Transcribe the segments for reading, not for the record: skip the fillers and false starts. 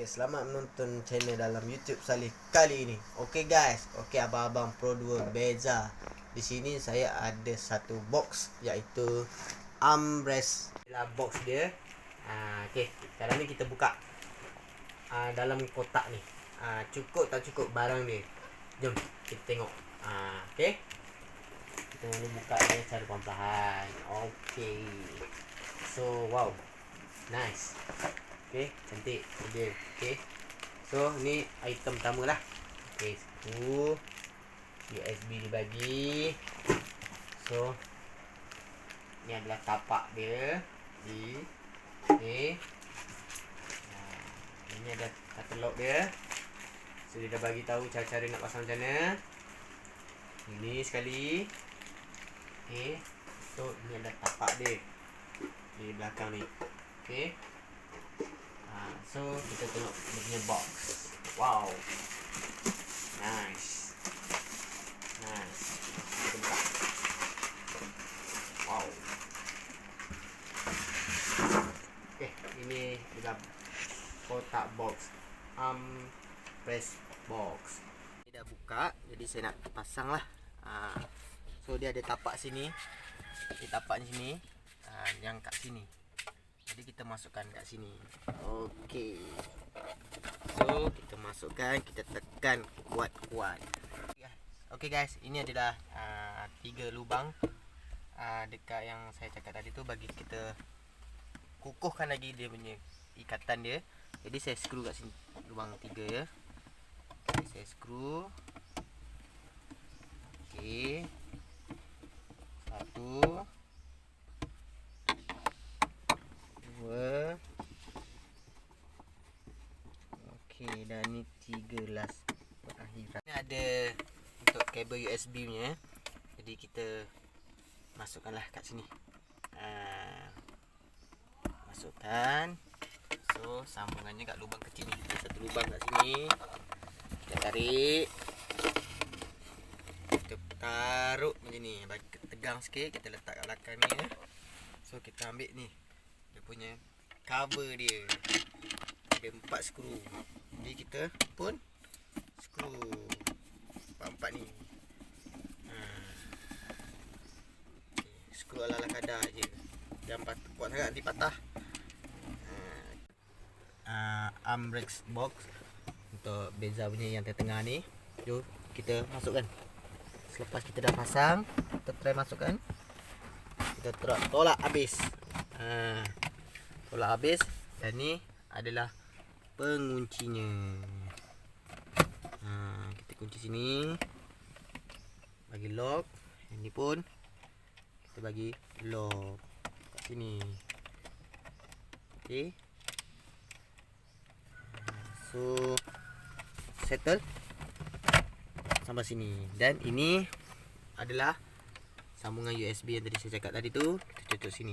selamat menonton channel dalam YouTube Salih kali ini. Okey guys, okey abang-abang Pro 2 Beza. Di sini saya ada satu box iaitu armrest. Inilah box dia. Okey, sekarang ni kita buka. Dalam kotak ni. Cukup tak cukup barang dia. Jom kita tengok. Okey. Kita mula buka dia secara perlahan. Okey. So, wow. Nice. Okay, cantik dia. Okay, so ni item pertama lah. Okay, satu USB dia bagi. So ni adalah tapak dia. Okay, ini ada katalog dia. So dia dah bagi tahu cara-cara nak pasang macam mana. Ini sekali. Okay, so ni ada tapak dia di belakang ni. Okay, so kita tengok dia punya box. Wow, nice. Kita buka. Wow. Okay, ini adalah kotak box press box. Ini dah buka, jadi saya nak pasang lah. So dia ada tapak sini. Di tapak sini, yang kat sini. Jadi kita masukkan kat sini. Okey. So kita masukkan, kita tekan kuat-kuat. Okey guys, ini adalah 3 lubang dekat yang saya cakap tadi tu, bagi kita kukuhkan lagi dia punya ikatan dia. Jadi saya skru kat sini lubang 3 ya. Okay, saya skru. Okey. 1 2. Okey, dan ni 3 last perakhiran. Ni ada untuk kabel USB punya. Jadi kita masukkanlah kat sini. Masukkan. So sambungannya kat lubang kecil ni. Ada satu lubang kat sini. Kita tarik. Kita taruh macam ni. Bagi tegang sikit, kita letak kat belakang ni ya. So kita ambil ni, dia punya cover dia. Ada 4 skru. Jadi kita pun skru 4 ni. Okay, skru ala-ala kadar je. Jangan kuat sangat, nanti patah. Armrest box untuk Beza punya yang tengah ni. Jom kita masukkan. Selepas kita dah pasang, kita try masukkan. Kita tolak habis. Tolak habis. Dan ni adalah penguncinya. Kita kunci sini. Bagi lock. Yang ni pun kita bagi lock kat sini. Okey. So settle sampai sini. Dan ini adalah sambungan USB yang tadi saya cakap tadi tu. Kita tutup sini.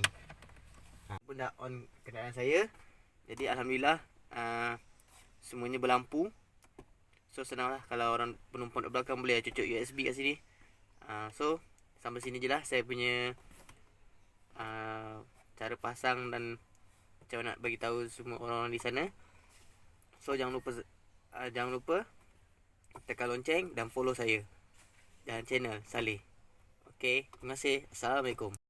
Pun dah on kenderaan saya. Jadi alhamdulillah semuanya berlampu. So senanglah kalau orang penumpang di belakang boleh cucuk USB kat sini. So sampai sini je lah saya punya cara pasang dan macam mana nak bagi tahu semua orang di sana. So jangan lupa tekan lonceng dan follow saya dan channel Salih. Okey, terima kasih. Assalamualaikum.